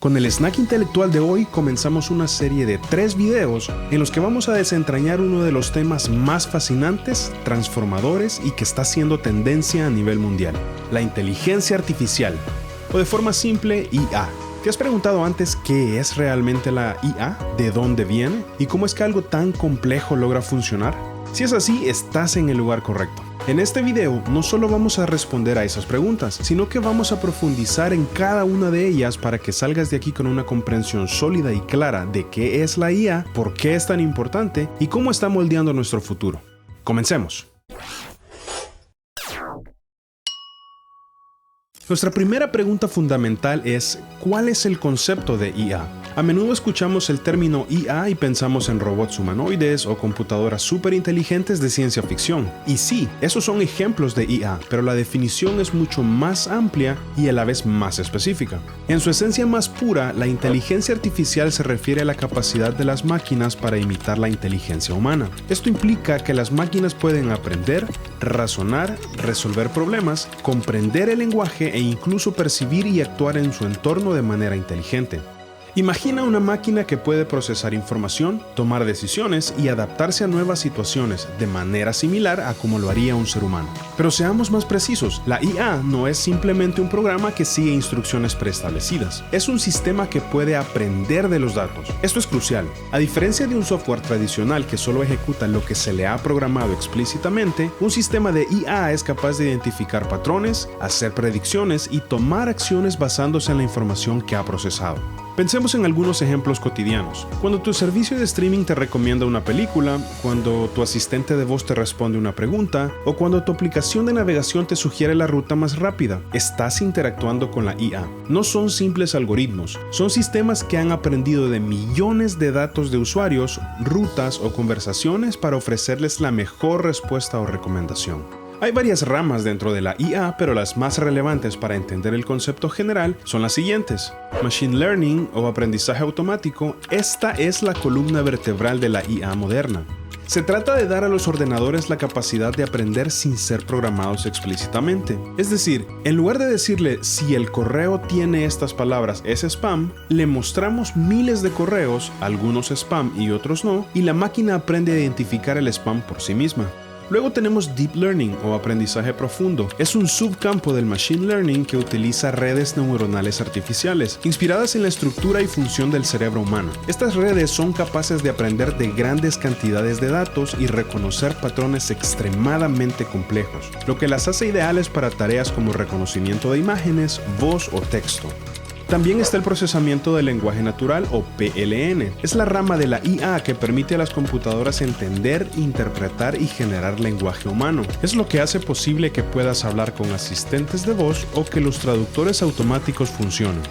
Con el Snack Intelectual de hoy comenzamos una serie de 3 videos en los que vamos a desentrañar uno de los temas más fascinantes, transformadores y que está siendo tendencia a nivel mundial: la inteligencia artificial, o de forma simple, IA. ¿Te has preguntado antes qué es realmente la IA? ¿De dónde viene? ¿Y cómo es que algo tan complejo logra funcionar? Si es así, estás en el lugar correcto. En este video no solo vamos a responder a esas preguntas, sino que vamos a profundizar en cada una de ellas para que salgas de aquí con una comprensión sólida y clara de qué es la IA, por qué es tan importante y cómo está moldeando nuestro futuro. Comencemos. Nuestra primera pregunta fundamental es: ¿cuál es el concepto de IA? A menudo escuchamos el término IA y pensamos en robots humanoides o computadoras superinteligentes de ciencia ficción. Y sí, esos son ejemplos de IA, pero la definición es mucho más amplia y a la vez más específica. En su esencia más pura, la inteligencia artificial se refiere a la capacidad de las máquinas para imitar la inteligencia humana. Esto implica que las máquinas pueden aprender, razonar, resolver problemas, comprender el lenguaje e incluso percibir y actuar en su entorno de manera inteligente. Imagina una máquina que puede procesar información, tomar decisiones y adaptarse a nuevas situaciones de manera similar a como lo haría un ser humano. Pero seamos más precisos, la IA no es simplemente un programa que sigue instrucciones preestablecidas. Es un sistema que puede aprender de los datos. Esto es crucial. A diferencia de un software tradicional que solo ejecuta lo que se le ha programado explícitamente, un sistema de IA es capaz de identificar patrones, hacer predicciones y tomar acciones basándose en la información que ha procesado. Pensemos en algunos ejemplos cotidianos. Cuando tu servicio de streaming te recomienda una película, cuando tu asistente de voz te responde una pregunta, o cuando tu aplicación de navegación te sugiere la ruta más rápida, estás interactuando con la IA. No son simples algoritmos, son sistemas que han aprendido de millones de datos de usuarios, rutas o conversaciones para ofrecerles la mejor respuesta o recomendación. Hay varias ramas dentro de la IA, pero las más relevantes para entender el concepto general son las siguientes. Machine Learning o aprendizaje automático. Esta es la columna vertebral de la IA moderna. Se trata de dar a los ordenadores la capacidad de aprender sin ser programados explícitamente. Es decir, en lugar de decirle si el correo tiene estas palabras es spam, le mostramos miles de correos, algunos spam y otros no, y la máquina aprende a identificar el spam por sí misma. Luego tenemos Deep Learning o aprendizaje profundo. Es un subcampo del Machine Learning que utiliza redes neuronales artificiales, inspiradas en la estructura y función del cerebro humano. Estas redes son capaces de aprender de grandes cantidades de datos y reconocer patrones extremadamente complejos, lo que las hace ideales para tareas como reconocimiento de imágenes, voz o texto. También está el procesamiento del lenguaje natural o PLN. Es la rama de la IA que permite a las computadoras entender, interpretar y generar lenguaje humano. Es lo que hace posible que puedas hablar con asistentes de voz o que los traductores automáticos funcionen.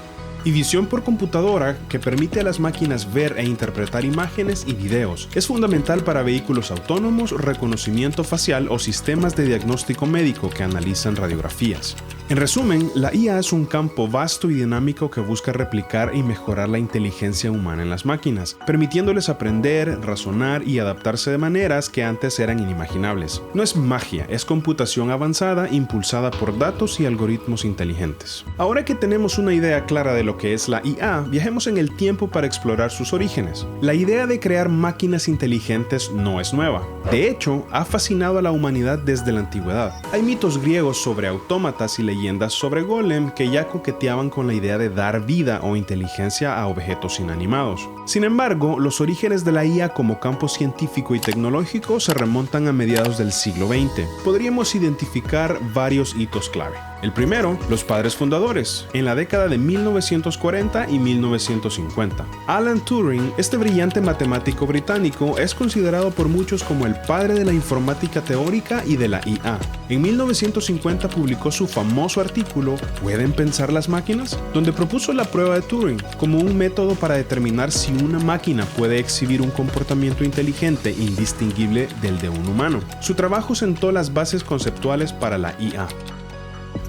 Y visión por computadora, que permite a las máquinas ver e interpretar imágenes y videos. Es fundamental para vehículos autónomos, reconocimiento facial o sistemas de diagnóstico médico que analizan radiografías. En resumen, la IA es un campo vasto y dinámico que busca replicar y mejorar la inteligencia humana en las máquinas, permitiéndoles aprender, razonar y adaptarse de maneras que antes eran inimaginables. No es magia, es computación avanzada impulsada por datos y algoritmos inteligentes. Ahora que tenemos una idea clara de lo que es la IA, viajemos en el tiempo para explorar sus orígenes. La idea de crear máquinas inteligentes no es nueva. De hecho, ha fascinado a la humanidad desde la antigüedad. Hay mitos griegos sobre autómatas y leyendas sobre Golem que ya coqueteaban con la idea de dar vida o inteligencia a objetos inanimados. Sin embargo, los orígenes de la IA como campo científico y tecnológico se remontan a mediados del siglo XX. Podríamos identificar varios hitos clave. El primero, los padres fundadores, en la década de 1940 y 1950. Alan Turing, este brillante matemático británico, es considerado por muchos como el padre de la informática teórica y de la IA. En 1950 publicó su famoso artículo ¿Pueden pensar las máquinas?, donde propuso la prueba de Turing como un método para determinar si una máquina puede exhibir un comportamiento inteligente indistinguible del de un humano. Su trabajo sentó las bases conceptuales para la IA.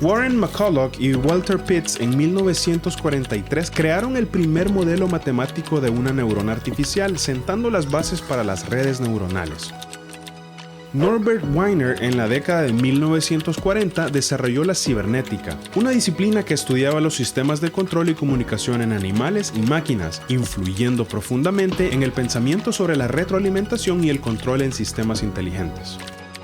Warren McCulloch y Walter Pitts en 1943 crearon el primer modelo matemático de una neurona artificial, sentando las bases para las redes neuronales. Norbert Wiener en la década de 1940 desarrolló la cibernética, una disciplina que estudiaba los sistemas de control y comunicación en animales y máquinas, influyendo profundamente en el pensamiento sobre la retroalimentación y el control en sistemas inteligentes.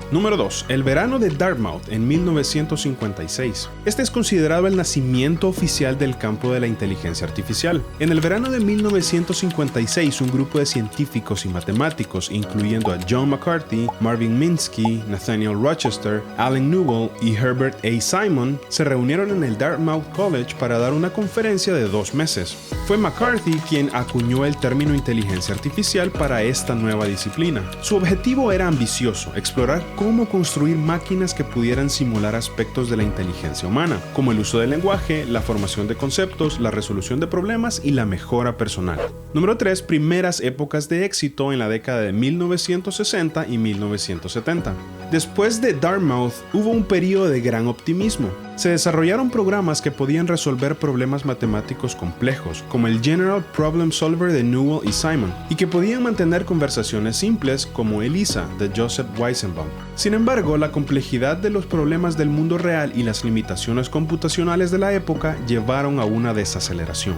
Número 2. El verano de Dartmouth en 1956. Este es considerado el nacimiento oficial del campo de la inteligencia artificial. En el verano de 1956, un grupo de científicos y matemáticos, incluyendo a John McCarthy, Marvin Minsky, Nathaniel Rochester, Allen Newell y Herbert A. Simon, se reunieron en el Dartmouth College para dar una conferencia de 2 meses. Fue McCarthy quien acuñó el término inteligencia artificial para esta nueva disciplina. Su objetivo era ambicioso: explorar cómo construir máquinas que pudieran simular aspectos de la inteligencia humana, como el uso del lenguaje, la formación de conceptos, la resolución de problemas y la mejora personal. Número 3. Primeras épocas de éxito en la década de 1960 y 1970. Después de Dartmouth, hubo un periodo de gran optimismo. Se desarrollaron programas que podían resolver problemas matemáticos complejos, como el General Problem Solver de Newell y Simon, y que podían mantener conversaciones simples como ELIZA de Joseph Weizenbaum. Sin embargo, la complejidad de los problemas del mundo real y las limitaciones computacionales de la época llevaron a una desaceleración.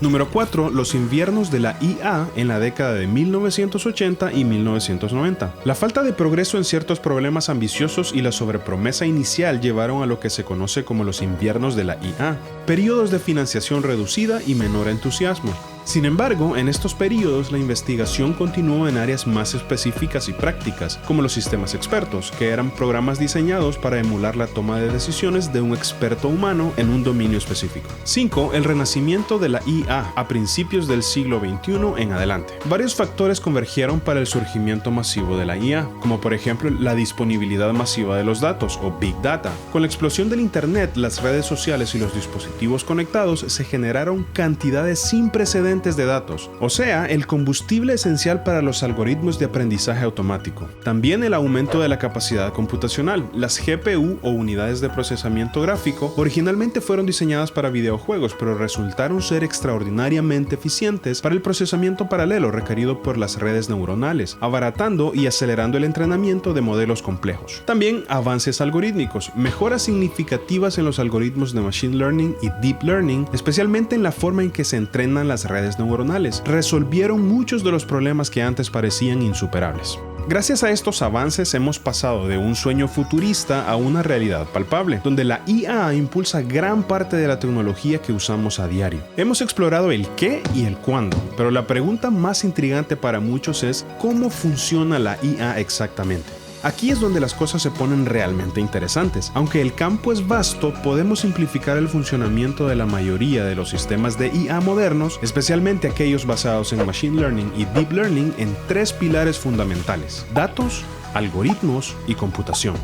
Número 4. Los inviernos de la IA en la década de 1980 y 1990. La falta de progreso en ciertos problemas ambiciosos y la sobrepromesa inicial llevaron a lo que se conoce como los inviernos de la IA, periodos de financiación reducida y menor entusiasmo. Sin embargo, en estos periodos la investigación continuó en áreas más específicas y prácticas, como los sistemas expertos, que eran programas diseñados para emular la toma de decisiones de un experto humano en un dominio específico. 5. El renacimiento de la IA a principios del siglo XXI en adelante. Varios factores convergieron para el surgimiento masivo de la IA, como por ejemplo la disponibilidad masiva de los datos o Big Data. Con la explosión del Internet, las redes sociales y los dispositivos conectados se generaron cantidades sin precedentes de datos, o sea, el combustible esencial para los algoritmos de aprendizaje automático. También el aumento de la capacidad computacional. Las GPU o unidades de procesamiento gráfico originalmente fueron diseñadas para videojuegos, pero resultaron ser extraordinariamente eficientes para el procesamiento paralelo requerido por las redes neuronales, abaratando y acelerando el entrenamiento de modelos complejos. También avances algorítmicos, mejoras significativas en los algoritmos de Machine Learning y Deep Learning, especialmente en la forma en que se entrenan las redes neuronales, resolvieron muchos de los problemas que antes parecían insuperables. Gracias a estos avances hemos pasado de un sueño futurista a una realidad palpable, donde la IA impulsa gran parte de la tecnología que usamos a diario. Hemos explorado el qué y el cuándo, pero la pregunta más intrigante para muchos es ¿cómo funciona la IA exactamente? Aquí es donde las cosas se ponen realmente interesantes. Aunque el campo es vasto, podemos simplificar el funcionamiento de la mayoría de los sistemas de IA modernos, especialmente aquellos basados en Machine Learning y Deep Learning, en 3 pilares fundamentales: datos, algoritmos y computación.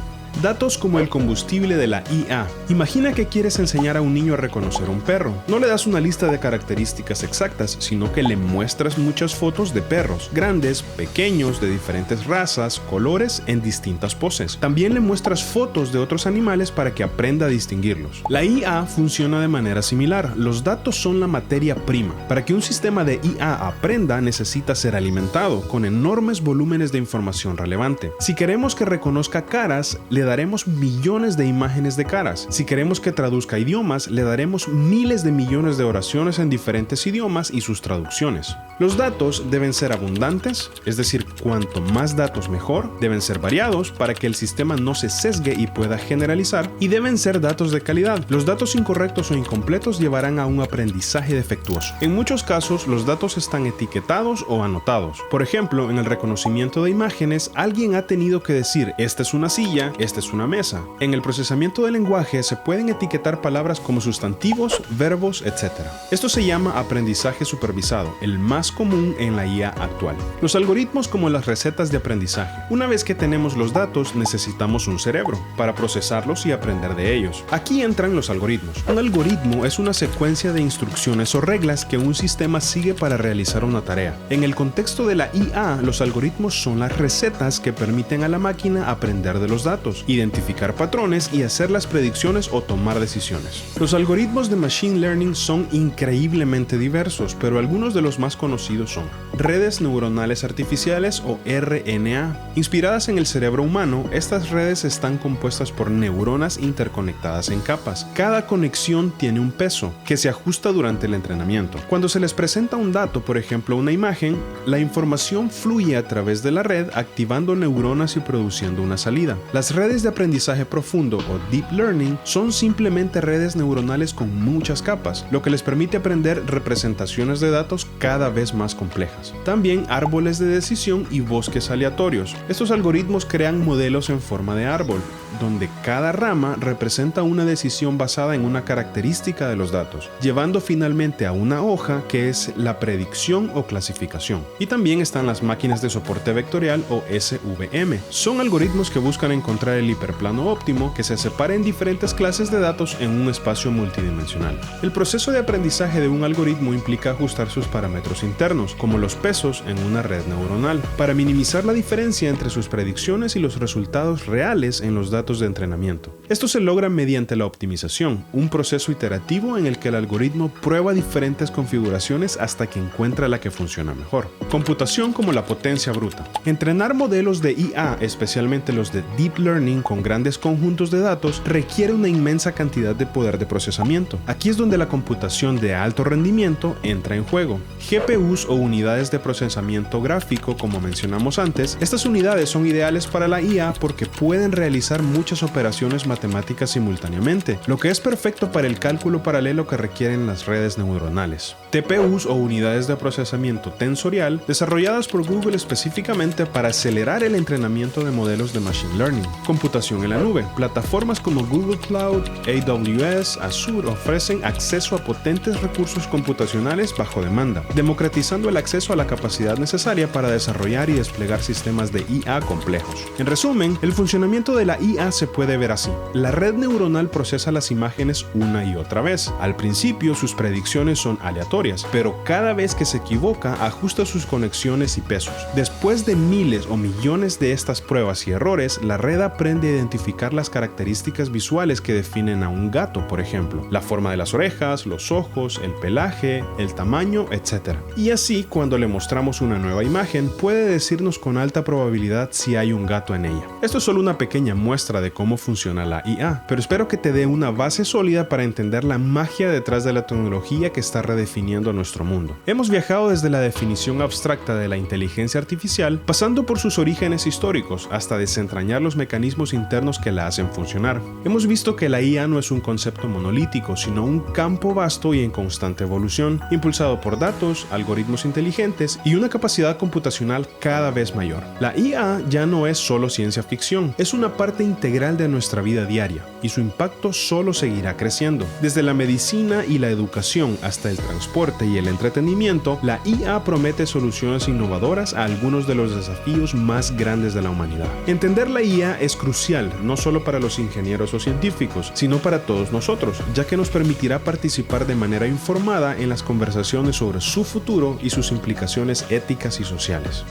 Datos como el combustible de la IA. Imagina que quieres enseñar a un niño a reconocer un perro. No le das una lista de características exactas, sino que le muestras muchas fotos de perros, grandes, pequeños, de diferentes razas, colores, en distintas poses. También le muestras fotos de otros animales para que aprenda a distinguirlos. La IA funciona de manera similar. Los datos son la materia prima. Para que un sistema de IA aprenda, necesita ser alimentado con enormes volúmenes de información relevante. Si queremos que reconozca caras, le daremos millones de imágenes de caras. Si queremos que traduzca idiomas, le daremos miles de millones de oraciones en diferentes idiomas y sus traducciones. Los datos deben ser abundantes, es decir, cuanto más datos mejor, deben ser variados para que el sistema no se sesgue y pueda generalizar, y deben ser datos de calidad. Los datos incorrectos o incompletos llevarán a un aprendizaje defectuoso. En muchos casos, los datos están etiquetados o anotados. Por ejemplo, en el reconocimiento de imágenes, alguien ha tenido que decir: esta es una silla, esta es una mesa. En el procesamiento del lenguaje se pueden etiquetar palabras como sustantivos, verbos, etc. Esto se llama aprendizaje supervisado, el más común en la IA actual. Los algoritmos como las recetas de aprendizaje. Una vez que tenemos los datos, necesitamos un cerebro para procesarlos y aprender de ellos. Aquí entran los algoritmos. Un algoritmo es una secuencia de instrucciones o reglas que un sistema sigue para realizar una tarea. En el contexto de la IA, los algoritmos son las recetas que permiten a la máquina aprender de los datos. identificar patrones y hacer las predicciones o tomar decisiones. Los algoritmos de Machine Learning son increíblemente diversos, pero algunos de los más conocidos son redes neuronales artificiales o RNA. Inspiradas en el cerebro humano, estas redes están compuestas por neuronas interconectadas en capas. Cada conexión tiene un peso que se ajusta durante el entrenamiento. Cuando se les presenta un dato, por ejemplo una imagen, la información fluye a través de la red activando neuronas y produciendo una salida. Las redes de aprendizaje profundo o Deep Learning son simplemente redes neuronales con muchas capas, lo que les permite aprender representaciones de datos cada vez más complejas. También árboles de decisión y bosques aleatorios. Estos algoritmos crean modelos en forma de árbol, donde cada rama representa una decisión basada en una característica de los datos, llevando finalmente a una hoja que es la predicción o clasificación. Y también están las máquinas de soporte vectorial o SVM. Son algoritmos que buscan encontrar el hiperplano óptimo que se separa en diferentes clases de datos en un espacio multidimensional. El proceso de aprendizaje de un algoritmo implica ajustar sus parámetros internos, como los pesos en una red neuronal, para minimizar la diferencia entre sus predicciones y los resultados reales en los datos de entrenamiento. Esto se logra mediante la optimización, un proceso iterativo en el que el algoritmo prueba diferentes configuraciones hasta que encuentra la que funciona mejor. Computación como la potencia bruta. Entrenar modelos de IA, especialmente los de Deep Learning con grandes conjuntos de datos, requiere una inmensa cantidad de poder de procesamiento. Aquí es donde la computación de alto rendimiento entra en juego. GPUs o unidades de procesamiento gráfico, como mencionamos antes, estas unidades son ideales para la IA porque pueden realizar muchas operaciones matemáticas simultáneamente, lo que es perfecto para el cálculo paralelo que requieren las redes neuronales. TPUs o unidades de procesamiento tensorial, desarrolladas por Google específicamente para acelerar el entrenamiento de modelos de Machine Learning. Computación en la nube. Plataformas como Google Cloud, AWS, Azure ofrecen acceso a potentes recursos computacionales bajo demanda, democratizando el acceso a la capacidad necesaria para desarrollar y desplegar sistemas de IA complejos. En resumen, el funcionamiento de la IA se puede ver así. La red neuronal procesa las imágenes una y otra vez. Al principio, sus predicciones son aleatorias, pero cada vez que se equivoca, ajusta sus conexiones y pesos. Después de miles o millones de estas pruebas y errores, la red aprende a identificar las características visuales que definen a un gato, por ejemplo, la forma de las orejas, los ojos, el pelaje, el tamaño, etc. Y así, cuando le mostramos una nueva imagen, puede decirnos con alta probabilidad si hay un gato en ella. Esto es solo una pequeña muestra de cómo funciona la IA, pero espero que te dé una base sólida para entender la magia detrás de la tecnología que está redefiniendo nuestro mundo. Hemos viajado desde la definición abstracta de la inteligencia artificial, pasando por sus orígenes históricos, hasta desentrañar los mecanismos internos que la hacen funcionar. Hemos visto que la IA no es un concepto monolítico, sino un campo vasto y en constante evolución, impulsado por datos, algoritmos inteligentes y una capacidad computacional cada vez mayor. La IA ya no es solo ciencia ficción, es una parte integral de nuestra vida diaria, y su impacto solo seguirá creciendo. Desde la medicina y la educación hasta el transporte y el entretenimiento, la IA promete soluciones innovadoras a algunos de los desafíos más grandes de la humanidad. Entender la IA es crucial, no solo para los ingenieros o científicos, sino para todos nosotros, ya que nos permitirá participar de manera informada en las conversaciones sobre su futuro y sus implicaciones éticas y sociales.